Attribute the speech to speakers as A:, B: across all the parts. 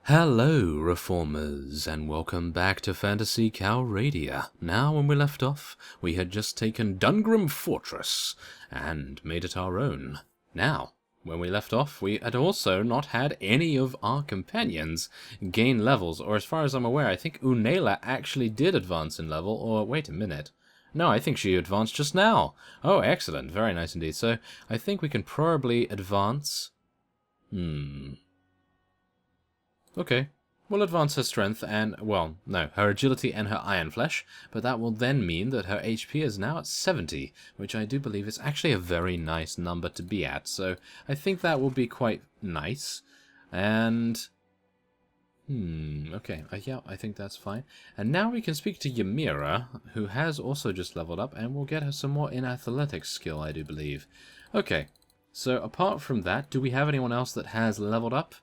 A: Hello, Reformers, and welcome back to Phantasy Calradia. Now, when we left off, we had just taken Dungrim Fortress and made it our own. Now, when we left off, we had also not had any of our companions gain levels, or as far as I'm aware, I think Unela actually did advance in level, or wait a minute. No, I think she advanced just now. Oh, excellent. Very nice indeed. So, I think we can probably advance... Okay, we'll advance her strength and, well, no, her agility and her iron flesh, but that will then mean that her HP is now at 70, which I do believe is actually a very nice number to be at, so I think that will be quite nice, and... okay, yeah, I think that's fine. And now we can speak to Ymira, who has also just leveled up, and we'll get her some more in athletics skill, I do believe. Okay, so apart from that, do we have anyone else that has leveled up?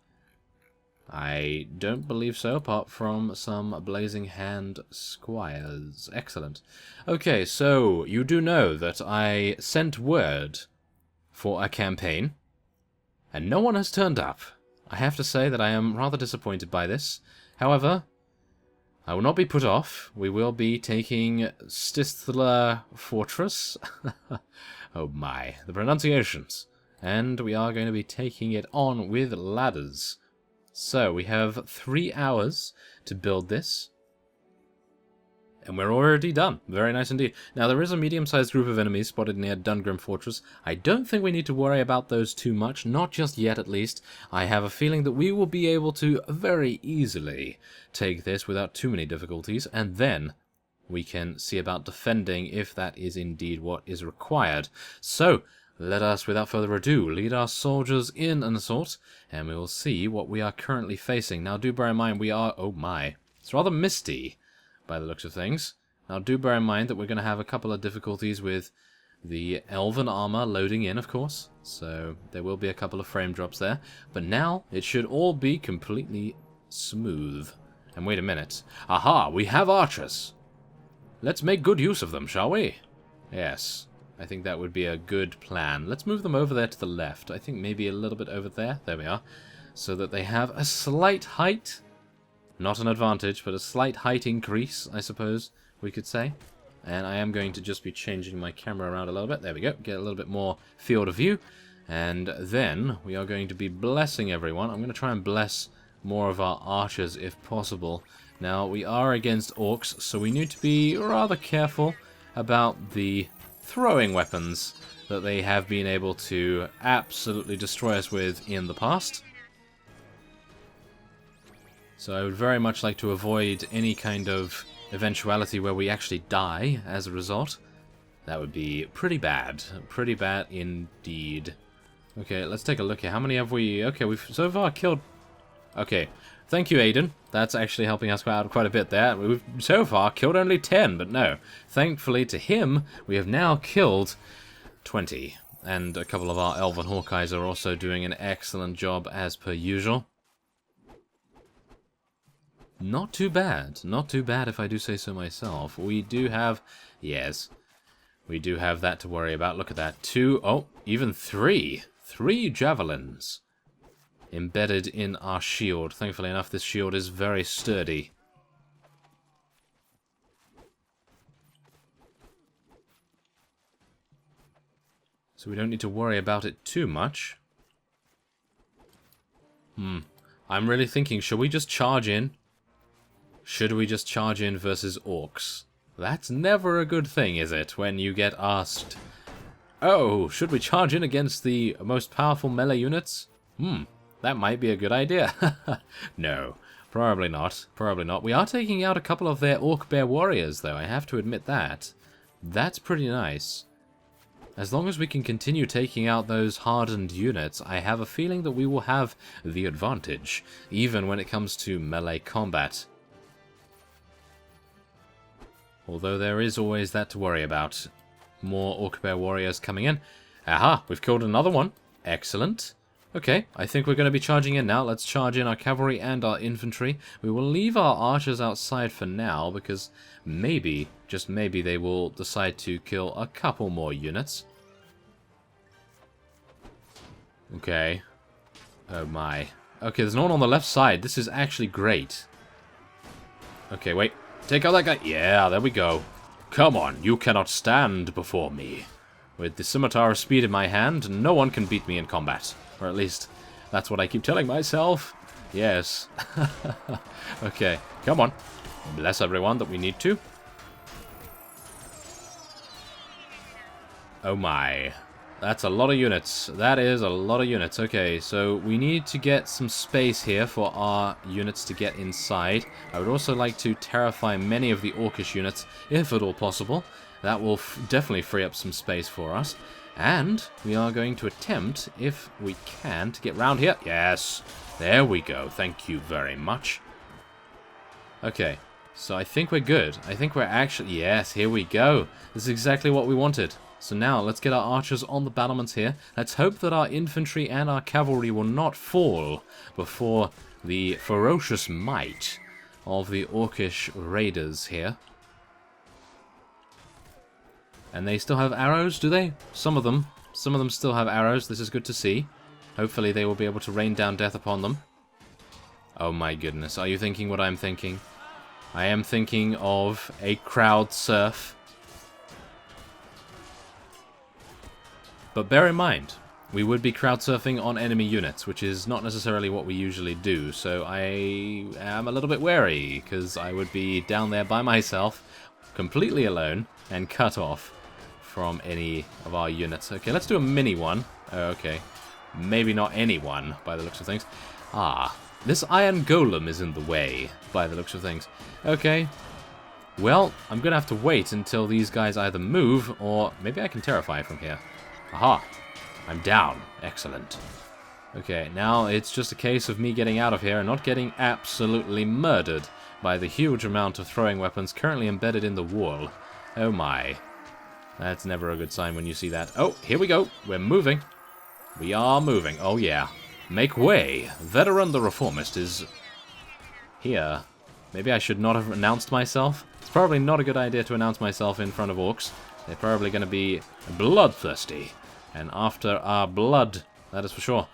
A: I don't believe so, apart from some Blazing Hand Squires. Excellent. Okay, so you do know that I sent word for a campaign, and no one has turned up. I have to say that I am rather disappointed by this. However, I will not be put off. We will be taking Stistler Fortress. Oh my, the pronunciations. And we are going to be taking it on with ladders. So, we have 3 hours to build this. And we're already done. Very nice indeed. Now, there is a medium-sized group of enemies spotted near Dungrim Fortress. I don't think we need to worry about those too much. Not just yet, at least. I have a feeling that we will be able to very easily take this without too many difficulties. And then we can see about defending if that is indeed what is required. So... let us, without further ado, lead our soldiers in an assault, and we will see what we are currently facing. Now, do bear in mind we are... oh my. It's rather misty, by the looks of things. Now, do bear in mind that we're going to have a couple of difficulties with the elven armor loading in, of course. So, there will be a couple of frame drops there. But now, it should all be completely smooth. And wait a minute. Aha! We have archers! Let's make good use of them, shall we? Yes. I think that would be a good plan. Let's move them over there to the left. I think maybe a little bit over there. There we are. So that they have a slight height. Not an advantage, but a slight height increase, I suppose we could say. And I am going to just be changing my camera around a little bit. There we go. Get a little bit more field of view. And then we are going to be blessing everyone. I'm going to try and bless more of our archers if possible. Now, we are against orcs, so we need to be rather careful about the throwing weapons that they have been able to absolutely destroy us with in the past. So I would very much like to avoid any kind of eventuality where we actually die as a result. That would be pretty bad. Pretty bad indeed. Okay, let's take a look here. How many have we... okay, we've so far killed... okay, thank you, Aiden. That's actually helping us out quite a bit there. We've so far killed only 10, but no. Thankfully to him, we have now killed 20. And a couple of our Elven Hawkeyes are also doing an excellent job as per usual. Not too bad. Not too bad if I do say so myself. We do have... yes. We do have that to worry about. Look at that. 2... oh, even 3. 3 javelins embedded in our shield. Thankfully enough, this shield is very sturdy. So we don't need to worry about it too much. I'm really thinking, should we just charge in? Should we just charge in versus orcs? That's never a good thing, is it, when you get asked, oh, should we charge in against the most powerful melee units? That might be a good idea. No, probably not. Probably not. We are taking out a couple of their Orc Bear warriors, though. I have to admit that. That's pretty nice. As long as we can continue taking out those hardened units, I have a feeling that we will have the advantage, even when it comes to melee combat. Although there is always that to worry about. More Orc Bear warriors coming in. Aha, we've killed another one. Excellent. Okay, I think we're going to be charging in now. Let's charge in our cavalry and our infantry. We will leave our archers outside for now, because maybe, just maybe, they will decide to kill a couple more units. Okay. Oh my. Okay, there's no one on the left side. This is actually great. Okay, wait. Take out that guy. Yeah, there we go. Come on, you cannot stand before me. With the scimitar of speed in my hand, no one can beat me in combat. Or at least, that's what I keep telling myself. Yes. Okay, come on. Bless everyone that we need to. Oh my. That's a lot of units. That is a lot of units. Okay, so we need to get some space here for our units to get inside. I would also like to terrify many of the orcish units, if at all possible. That will definitely free up some space for us. And we are going to attempt, if we can, to get round here. Yes, there we go. Thank you very much. Okay, so I think we're good. I think we're actually... Yes, here we go. This is exactly what we wanted. So now, let's get our archers on the battlements here. Let's hope that our infantry and our cavalry will not fall before the ferocious might of the orcish raiders here. And they still have arrows, do they? Some of them. Some of them still have arrows. This is good to see. Hopefully they will be able to rain down death upon them. Oh my goodness. Are you thinking what I'm thinking? I am thinking of a crowd surf. But bear in mind, we would be crowd surfing on enemy units, which is not necessarily what we usually do. So I am a little bit wary, because I would be down there by myself, completely alone, and cut off from any of our units. Okay, let's do a mini one. Oh, okay. Maybe not any one, by the looks of things. Ah, this iron golem is in the way, by the looks of things. Okay. Well, I'm going to have to wait until these guys either move, or maybe I can terrify from here. Aha! I'm down. Excellent. Okay, now it's just a case of me getting out of here and not getting absolutely murdered by the huge amount of throwing weapons currently embedded in the wall. Oh my. That's never a good sign when you see that. Oh, here we go. We're moving. We are moving. Oh yeah. Make way. Vederan the Reformist is here. Maybe I should not have announced myself. It's probably not a good idea to announce myself in front of orcs. They're probably going to be bloodthirsty. And after our blood, that is for sure.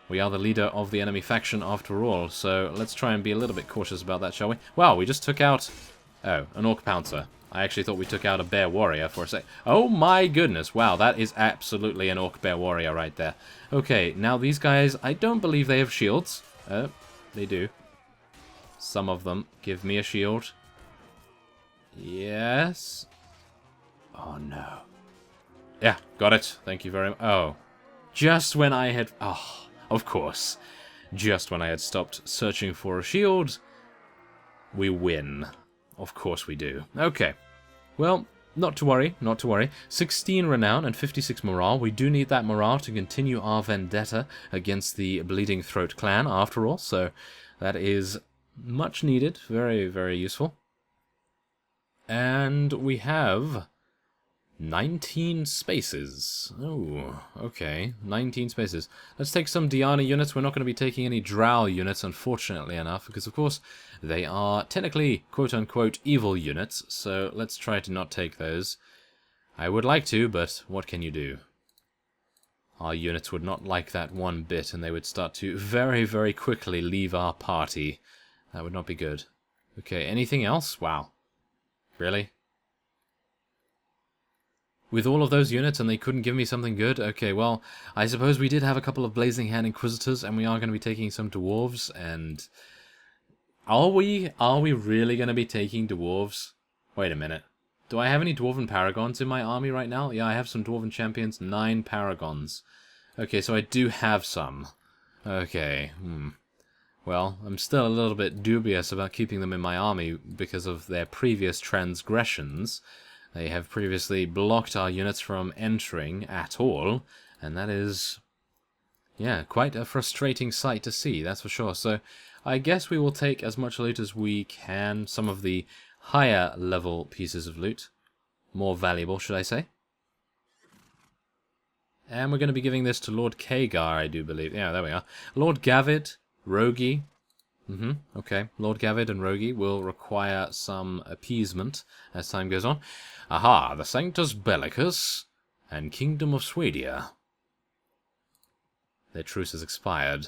A: We are the leader of the enemy faction after all. So let's try and be a little bit cautious about that, shall we? Wow, we just took out... Oh, an orc pouncer. I actually thought we took out a bear warrior for a sec. Oh my goodness. Wow, that is absolutely an orc bear warrior right there. Okay, now these guys, I don't believe they have shields. They do. Some of them give me a shield. Yes. Oh no. Yeah, got it. Thank you very much. Oh. Just when I had... Oh, of course. Just when I had stopped searching for a shield, we win. Of course we do. Okay. Well, not to worry, not to worry. 16 renown and 56 morale. We do need that morale to continue our vendetta against the Bleeding Throat clan, after all. So that is much needed. Very, very useful. And we have 19 spaces. Oh, okay. 19 spaces. Let's take some Diana units. We're not going to be taking any Drow units, unfortunately enough, because, of course, they are technically, quote-unquote, evil units, so let's try to not take those. I would like to, but what can you do? Our units would not like that one bit, and they would start to very, very quickly leave our party. That would not be good. Okay, anything else? Wow. Really? With all of those units and they couldn't give me something good? Okay, well, I suppose we did have a couple of Blazing Hand Inquisitors and we are going to be taking some Dwarves and... Are we really going to be taking Dwarves? Wait a minute. Do I have any Dwarven Paragons in my army right now? Yeah, I have some Dwarven Champions, 9 Paragons. Okay, so I do have some. Okay, Well, I'm still a little bit dubious about keeping them in my army because of their previous transgressions. They have previously blocked our units from entering at all, and that is, yeah, quite a frustrating sight to see, that's for sure. So I guess we will take as much loot as we can, some of the higher level pieces of loot, more valuable, should I say. And we're going to be giving this to Lord Kagar, I do believe. Yeah, there we are. Lord Gavid, Rogi. Okay. Lord Gavid and Rogi will require some appeasement as time goes on. Aha, the Sanctus Bellicus and Kingdom of Swadia. Their truce has expired.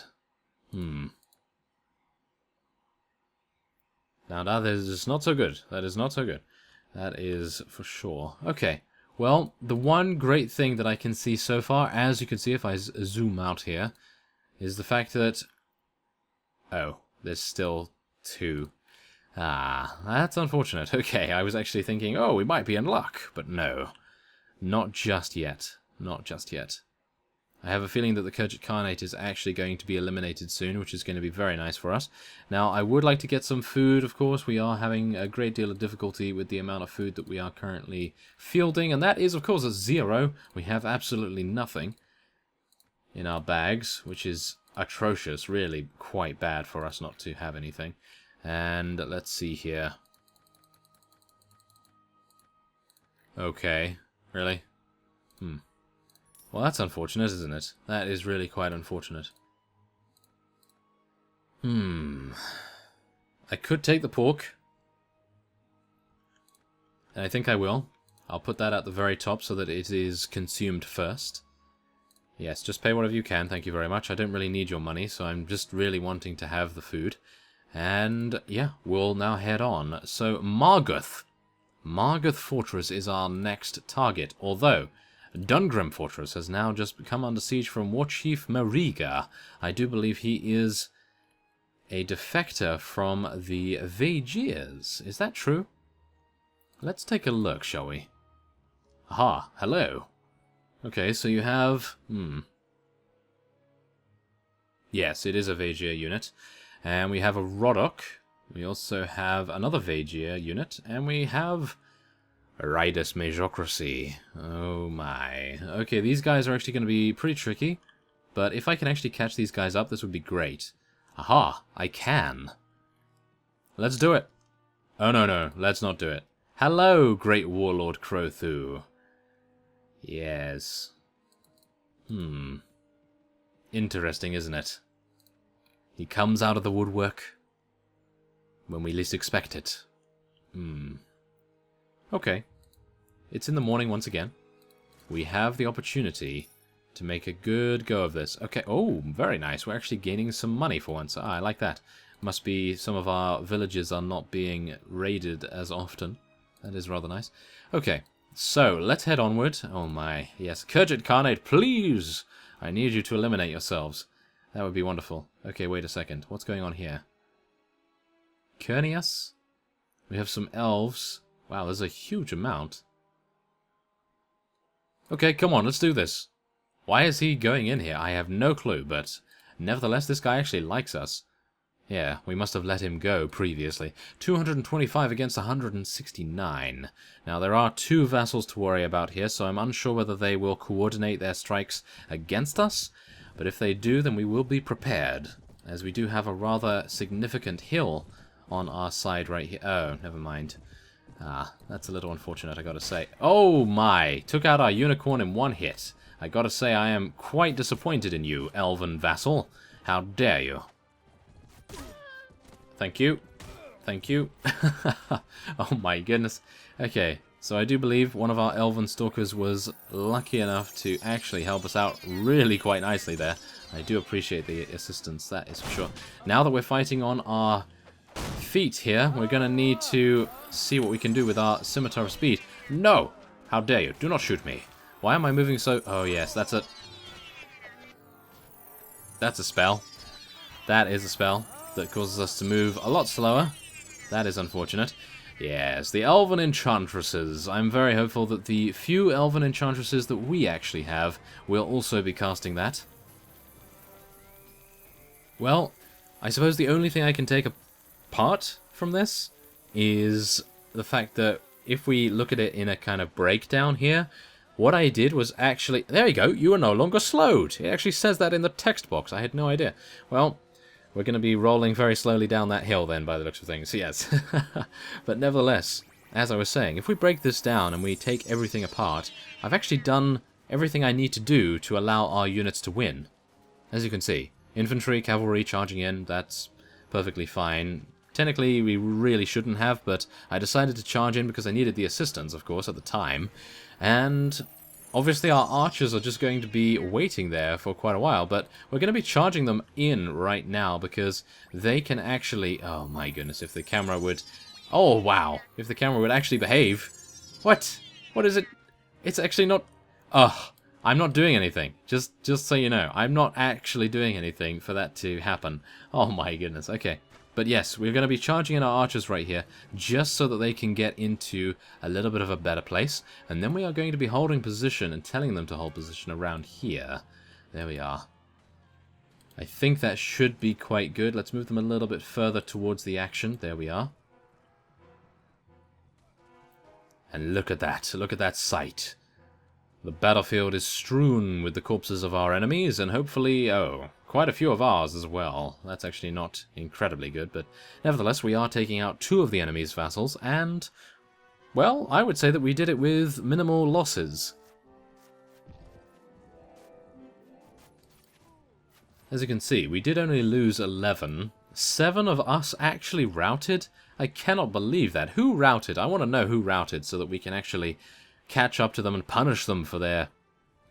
A: Now that is not so good. That is not so good. That is for sure. Okay. Well, the one great thing that I can see so far, as you can see if I zoom out here, is the fact that... Oh, there's still 2. Ah, that's unfortunate. Okay, I was actually thinking, oh, we might be in luck, but no. Not just yet. Not just yet. I have a feeling that the Kurgit Khanate is actually going to be eliminated soon, which is going to be very nice for us. Now, I would like to get some food, of course. We are having a great deal of difficulty with the amount of food that we are currently fielding, and that is, of course, a 0. We have absolutely nothing in our bags, which is atrocious, really quite bad for us not to have anything. And let's see here. Okay, really? Well, that's unfortunate, isn't it? That is really quite unfortunate. I could take the pork. And I think I will. I'll put that at the very top so that it is consumed first. Yes, just pay whatever you can, thank you very much. I don't really need your money, so I'm just really wanting to have the food. And, yeah, we'll now head on. So, Marguth. Marguth Fortress is our next target, although... Dungrim Fortress has now just come under siege from War Chief Mariga. I do believe he is a defector from the Vaegirs. Is that true? Let's take a look, shall we? Aha, hello. Okay, so you have... Yes, it is a Vaegir unit. And we have a Rodok. We also have another Vaegir unit. And we have... Ridus Majocracy. Oh my. Okay, these guys are actually going to be pretty tricky. But if I can actually catch these guys up, this would be great. Aha, I can. Let's do it. Oh no, let's not do it. Hello, Great Warlord Crothu. Yes. Interesting, isn't it? He comes out of the woodwork when we least expect it. Okay. It's in the morning once again. We have the opportunity to make a good go of this. Okay, oh, very nice. We're actually gaining some money for once. I like that. Must be some of our villages are not being raided as often. That is rather nice. Okay, so let's head onward. Oh my, yes. Kurgit Khanate, please! I need you to eliminate yourselves. That would be wonderful. Okay, wait a second. What's going on here? Kernius? We have some elves. Wow, there's a huge amount. Okay, come on, let's do this. Why is he going in here? I have no clue, but nevertheless, this guy actually likes us. Yeah, we must have let him go previously. 225 against 169. Now, there are 2 vassals to worry about here, so I'm unsure whether they will coordinate their strikes against us. But if they do, then we will be prepared, as we do have a rather significant hill on our side right here. Oh, never mind. Ah, that's a little unfortunate, I gotta say. Oh my! Took out our unicorn in 1 hit. I gotta say, I am quite disappointed in you, elven vassal. How dare you? Thank you. Thank you. Oh my goodness. Okay, so I do believe one of our elven stalkers was lucky enough to actually help us out really quite nicely there. I do appreciate the assistance, that is for sure. Now that we're fighting on our feet here, we're going to need to see what we can do with our scimitar of speed. No! How dare you? Do not shoot me. Why am I moving so... Oh yes, that's a... That's a spell. That is a spell that causes us to move a lot slower. That is unfortunate. Yes, the elven enchantresses. I'm very hopeful that the few elven enchantresses that we actually have will also be casting that. Well, I suppose the only thing I can take apart from this is the fact that if we look at it in a kind of breakdown here, what I did was actually... There you go, you are no longer slowed. It actually says that in the text box. I had no idea. Well, we're going to be rolling very slowly down that hill then, by the looks of things. Yes. But nevertheless, as I was saying, if we break this down and we take everything apart, I've actually done everything I need to do to allow our units to win. As you can see, infantry, cavalry charging in, that's perfectly fine. Technically, we really shouldn't have, but I decided to charge in because I needed the assistance, of course, at the time. And obviously our archers are just going to be waiting there for quite a while, but we're going to be charging them in right now because they can actually... Oh my goodness, if the camera would... Oh wow, if the camera would actually behave. What? What is it? It's actually not... Ugh, I'm not doing anything. Just so you know, I'm not actually doing anything for that to happen. Oh my goodness, okay. But yes, we're going to be charging in our archers right here, just so that they can get into a little bit of a better place. And then we are going to be holding position and telling them to hold position around here. There we are. I think that should be quite good. Let's move them a little bit further towards the action. There we are. And look at that sight. The battlefield is strewn with the corpses of our enemies, and hopefully, oh, quite a few of ours as well. That's actually not incredibly good, but nevertheless, we are taking out 2 of the enemy's vassals, and, well, I would say that we did it with minimal losses. As you can see, we did only lose 11. 7 of us actually routed? I cannot believe that. Who routed? I want to know who routed so that we can actually catch up to them and punish them for their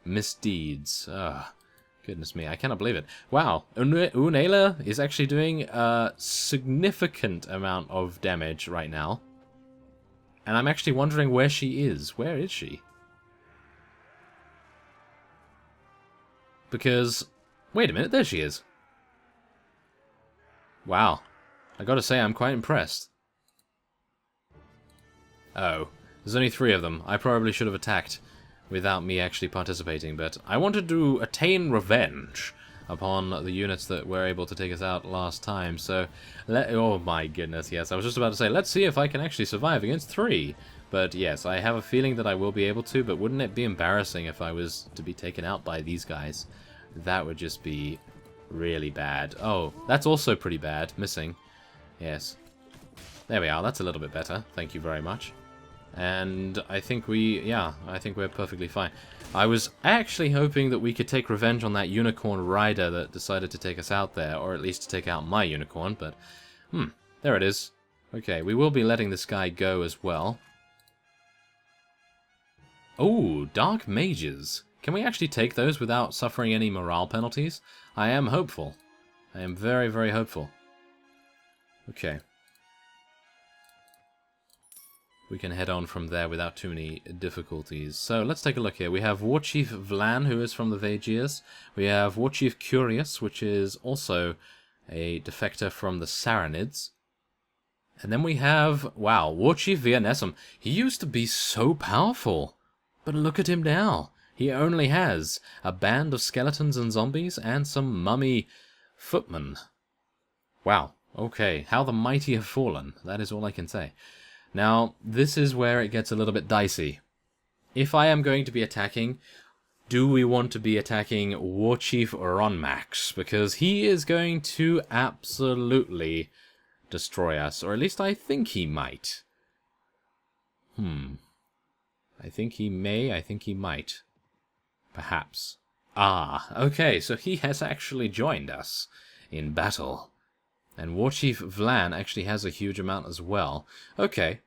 A: misdeeds. Goodness me, I cannot believe it. Wow, Unela is actually doing a significant amount of damage right now. And I'm actually wondering where she is. Where is she? Because, wait a minute, there she is. Wow, I gotta say I'm quite impressed. Oh. There's only 3 of them. I probably should have attacked without me actually participating, but I wanted to attain revenge upon the units that were able to take us out last time, so... Oh my goodness, yes, I was just about to say, let's see if I can actually survive against 3. But yes, I have a feeling that I will be able to, but wouldn't it be embarrassing if I was to be taken out by these guys? That would just be really bad. Oh, that's also pretty bad. Missing. Yes. There we are, that's a little bit better. Thank you very much. And I think I think we're perfectly fine. I was actually hoping that we could take revenge on that unicorn rider that decided to take us out there, or at least to take out my unicorn, but, there it is. Okay, we will be letting this guy go as well. Oh, dark mages. Can we actually take those without suffering any morale penalties? I am hopeful. I am very, very hopeful. Okay. We can head on from there without too many difficulties. So let's take a look here. We have War Chief Vlan, who is from the Vagirs. We have War Chief Curious, which is also a defector from the Saranids. And then we have, wow, War Chief Vianesum. He used to be so powerful, but look at him now. He only has a band of skeletons and zombies and some mummy footmen. Wow, okay, how the mighty have fallen. That is all I can say. Now, this is where it gets a little bit dicey. If I am going to be attacking, do we want to be attacking War Chief Ronmax? Because he is going to absolutely destroy us, or at least I think he might. I think he may, I think he might. Perhaps. Ah, okay, so he has actually joined us in battle. And War Chief Vlan actually has a huge amount as well. Okay.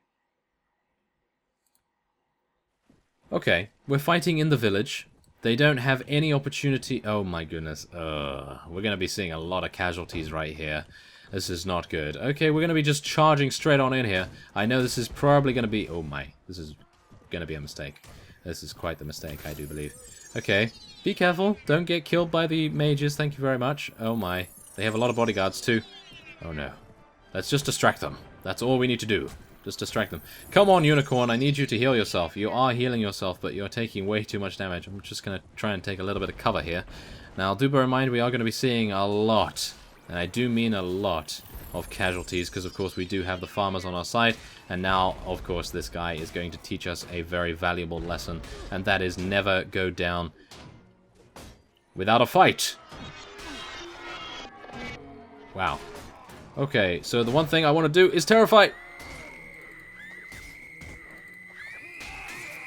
A: Okay, we're fighting in the village. They don't have any opportunity... Oh my goodness. We're going to be seeing a lot of casualties right here. This is not good. Okay, we're going to be just charging straight on in here. I know this is probably going to be... Oh my, this is going to be a mistake. This is quite the mistake, I do believe. Okay, be careful. Don't get killed by the mages. Thank you very much. Oh my, they have a lot of bodyguards too. Oh no. Let's just distract them. That's all we need to do. Just distract them. Come on, Unicorn, I need you to heal yourself. You are healing yourself, but you're taking way too much damage. I'm just going to try and take a little bit of cover here. Now, do bear in mind, we are going to be seeing a lot, and I do mean a lot, of casualties, because of course we do have the farmers on our side, and now, of course, this guy is going to teach us a very valuable lesson, and that is never go down without a fight. Wow. Okay, so the one thing I want to do is terrify.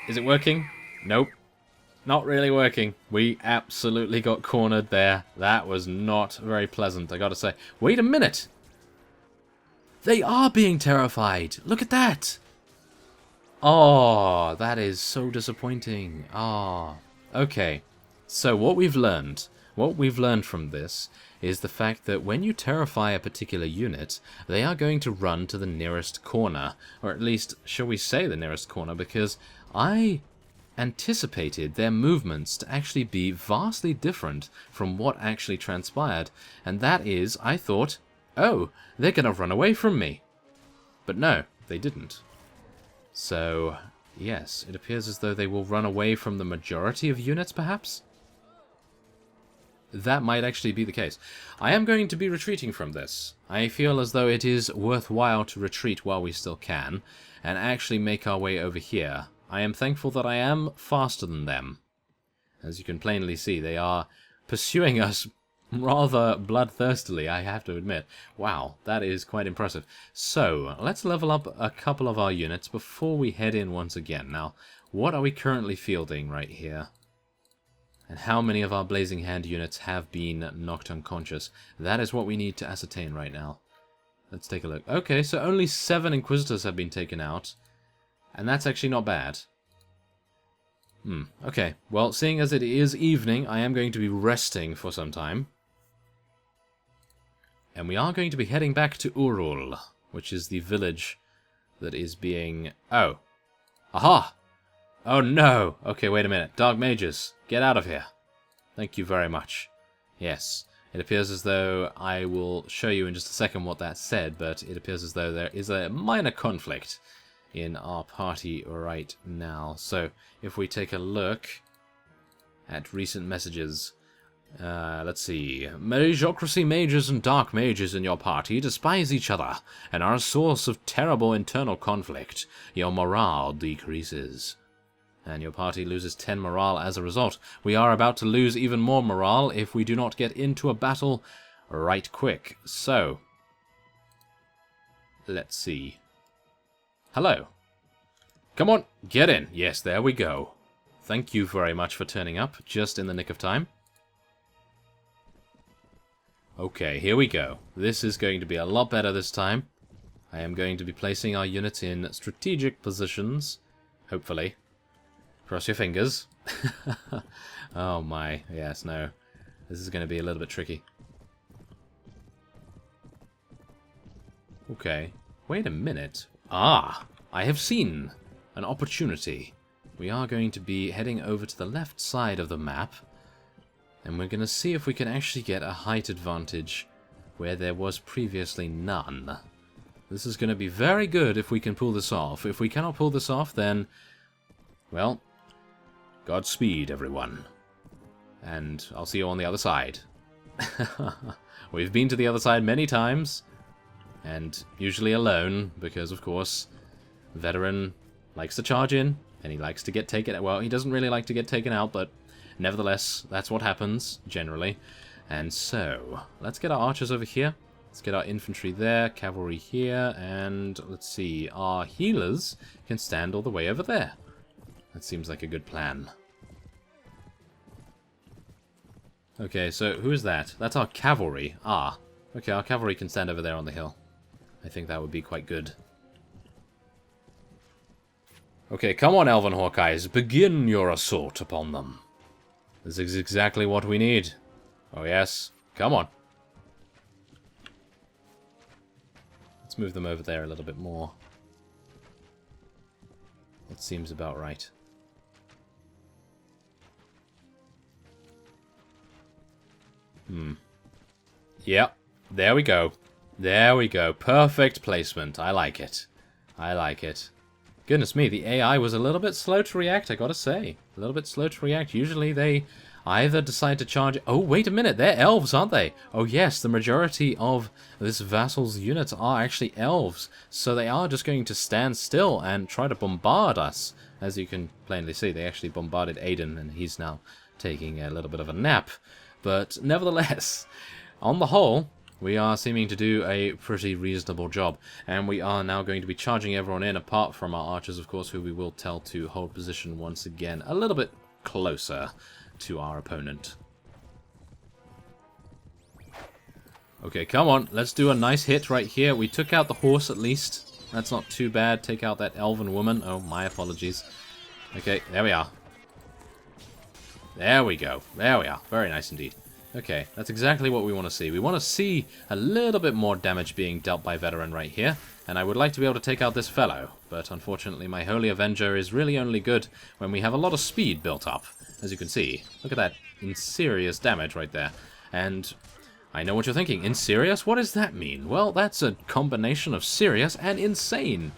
A: Is it working? Nope. Not really working. We absolutely got cornered there. That was not very pleasant, I gotta say. Wait a minute! They are being terrified! Look at that! Oh, that is so disappointing. Ah, okay. So what we've learned from this is the fact that when you terrify a particular unit, they are going to run to the nearest corner, or at least, shall we say the nearest corner, because I anticipated their movements to actually be vastly different from what actually transpired, and that is, I thought, oh, they're going to run away from me. But no, they didn't. So, yes, it appears as though they will run away from the majority of units, perhaps? That might actually be the case. I am going to be retreating from this. I feel as though it is worthwhile to retreat while we still can, and actually make our way over here. I am thankful that I am faster than them. As you can plainly see, they are pursuing us rather bloodthirstily, I have to admit. Wow, that is quite impressive. So, let's level up a couple of our units before we head in once again. Now, what are we currently fielding right here? And how many of our Blazing Hand units have been knocked unconscious? That is what we need to ascertain right now. Let's take a look. Okay, so only 7 Inquisitors have been taken out. And that's actually not bad. Okay, well, seeing as it is evening, I am going to be resting for some time. And we are going to be heading back to Urul, which is the village that is being... Oh. Aha! Oh no! Okay, wait a minute. Dark Mages, get out of here. Thank you very much. Yes, it appears as though I will show you in just a second what that said, but it appears as though there is a minor conflict in our party right now. So, if we take a look at recent messages... let's see. Meritocracy mages and dark mages in your party despise each other and are a source of terrible internal conflict. Your morale decreases. And your party loses 10 morale as a result. We are about to lose even more morale if we do not get into a battle right quick. So, let's see. Hello. Come on, get in. Yes, there we go. Thank you very much for turning up, just in the nick of time. Okay, here we go. This is going to be a lot better this time. I am going to be placing our units in strategic positions, hopefully. Cross your fingers. Oh my, yes, no. This is going to be a little bit tricky. Okay, wait a minute. Ah, I have seen an opportunity. We are going to be heading over to the left side of the map. And we're going to see if we can actually get a height advantage where there was previously none. This is going to be very good if we can pull this off. If we cannot pull this off, then, well, Godspeed, everyone. And I'll see you on the other side. We've been to the other side many times, and usually alone, because, of course, Vederan likes to charge in, and he likes to get taken... Well, he doesn't really like to get taken out, but... Nevertheless, that's what happens, generally. And so, let's get our archers over here. Let's get our infantry there, cavalry here, and let's see, our healers can stand all the way over there. That seems like a good plan. Okay, so who is that? That's our cavalry. Ah, okay, our cavalry can stand over there on the hill. I think that would be quite good. Okay, come on, Elven Hawkeyes, begin your assault upon them. This is exactly what we need. Oh yes, come on. Let's move them over there a little bit more. That seems about right. Yep, there we go. There we go. Perfect placement. I like it. I like it. Goodness me, the AI was a little bit slow to react, I gotta say. A little bit slow to react. Usually they either decide to charge... Oh, wait a minute, they're elves, aren't they? Oh yes, the majority of this vassal's units are actually elves. So they are just going to stand still and try to bombard us. As you can plainly see, they actually bombarded Aiden, and he's now taking a little bit of a nap. But nevertheless, on the whole... we are seeming to do a pretty reasonable job, and we are now going to be charging everyone in, apart from our archers, of course, who we will tell to hold position once again a little bit closer to our opponent. Okay, come on, let's do a nice hit right here. We took out the horse at least. That's not too bad. Take out that elven woman. Oh, my apologies. Okay, there we are. There we go. There we are. Very nice indeed. Okay, that's exactly what we want to see. We want to see a little bit more damage being dealt by Vederan right here. And I would like to be able to take out this fellow. But unfortunately, my Holy Avenger is really only good when we have a lot of speed built up. As you can see. Look at that serious damage right there. And I know what you're thinking. In serious? What does that mean? Well, that's a combination of serious and insane.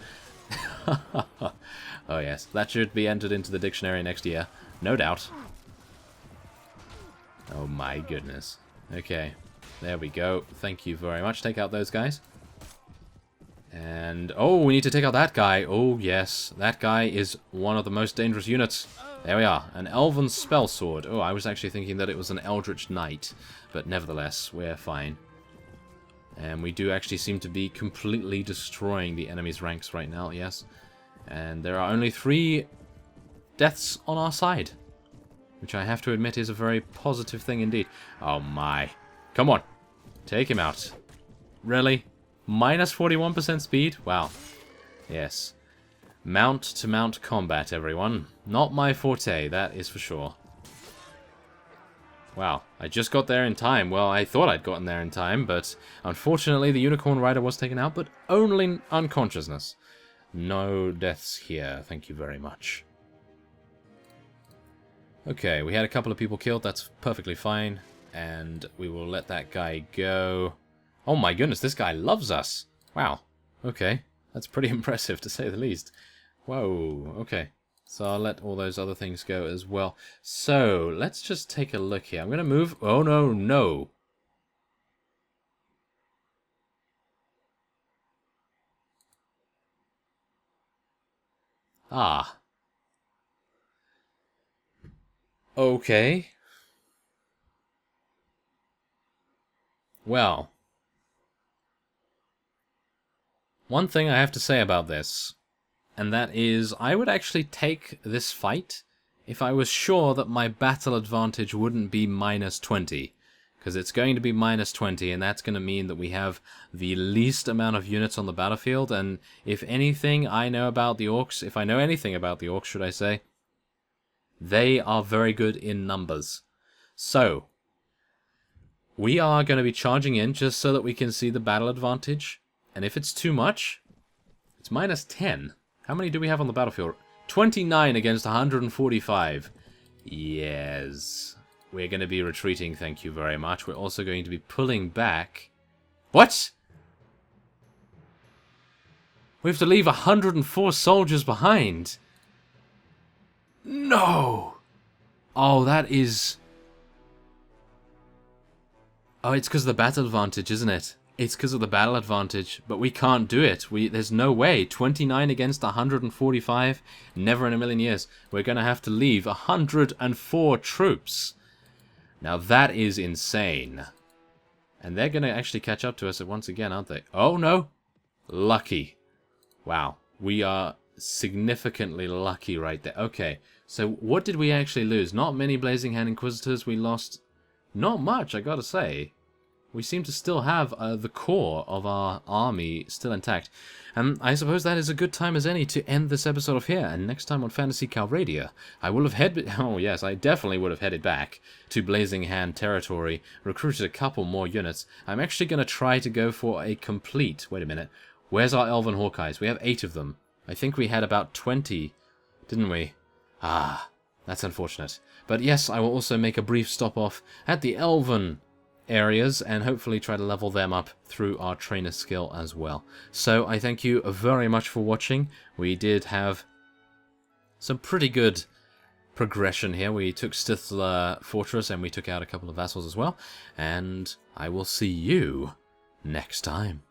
A: Oh yes, that should be entered into the dictionary next year. No doubt. Oh my goodness. Okay, there we go. Thank you very much. Take out those guys. And, oh, we need to take out that guy. Oh yes, that guy is one of the most dangerous units. There we are, an elven spell sword. Oh, I was actually thinking that it was an eldritch knight. But nevertheless, we're fine. And we do actually seem to be completely destroying the enemy's ranks right now, yes. And there are only 3 deaths on our side. Which I have to admit is a very positive thing indeed. Oh my. Come on. Take him out. Really? Minus 41% speed? Wow. Yes. Mount-to-mount combat, everyone. Not my forte, that is for sure. Wow, I just got there in time. Well, I thought I'd gotten there in time, but unfortunately the Unicorn Rider was taken out, but only unconsciousness. No deaths here, thank you very much. Okay, we had a couple of people killed, that's perfectly fine. And we will let that guy go. Oh my goodness, this guy loves us. Wow, okay. That's pretty impressive, to say the least. Whoa, okay. So I'll let all those other things go as well. So, let's just take a look here. I'm going to move... Oh, no, no. Ah. Okay. Well. One thing I have to say about this, and that is, I would actually take this fight if I was sure that my battle advantage wouldn't be minus 20. Because it's going to be minus 20, and that's going to mean that we have the least amount of units on the battlefield, and if anything I know about the orcs, if I know anything about the orcs, should I say, they are very good in numbers. So, we are going to be charging in just so that we can see the battle advantage. And if it's too much, it's minus 10. How many do we have on the battlefield? 29 against 145. Yes. We're going to be retreating, thank you very much. We're also going to be pulling back. What? We have to leave 104 soldiers behind. No! Oh, that is... Oh, it's because of the battle advantage, isn't it? It's because of the battle advantage, but we can't do it. There's no way. 29 against 145? Never in a million years. We're going to have to leave 104 troops. Now that is insane. And they're going to actually catch up to us once again, aren't they? Oh no! Lucky. Wow. We are significantly lucky right there. Okay, so what did we actually lose? Not many Blazing Hand Inquisitors. We lost not much, I gotta say. We seem to still have the core of our army still intact. And I suppose that is a good time as any to end this episode of here. And next time on Phantasy Calradia, I will have headed... Oh yes, I definitely would have headed back to Blazing Hand territory, recruited a couple more units. I'm actually going to try to go for a complete... Wait a minute. Where's our Elven Hawkeyes? We have 8 of them. I think we had about 20, didn't we? Ah, that's unfortunate. But yes, I will also make a brief stop off at the Elven areas and hopefully try to level them up through our trainer skill as well. So I thank you very much for watching. We did have some pretty good progression here. We took Stithla Fortress and we took out a couple of vassals as well. And I will see you next time.